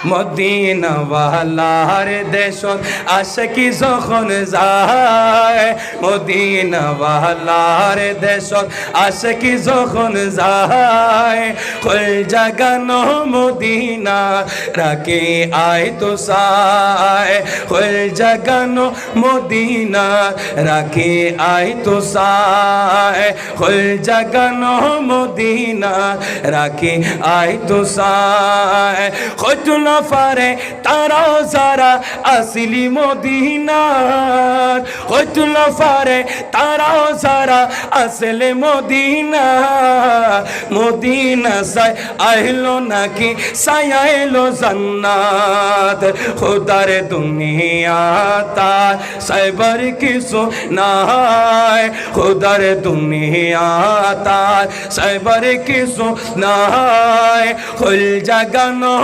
Medina ওয়ালার দেশত আশিকি যখন যায় মদিনা ওয়ালার দেশত আশিকি যখন যায় কল জাগানো মদিনা রাখে আয় তো সায় কল জাগানো মদিনা রাখে আয় তো সায় কল জাগানো মদিনা রাখে আয় তো সায় কতল ফারে তারাও যারা আসিলি মদিনার কতল ফারে তারাও যারা আসলে মদিনা মদিনা সাই আইলো নাকি সাই আইলো জান্নাত খোদার দুনিয়া তার সাইবার কিছু নাই খোদার দুনিয়া তার সাইবার কিছু নাই খোল জাগানো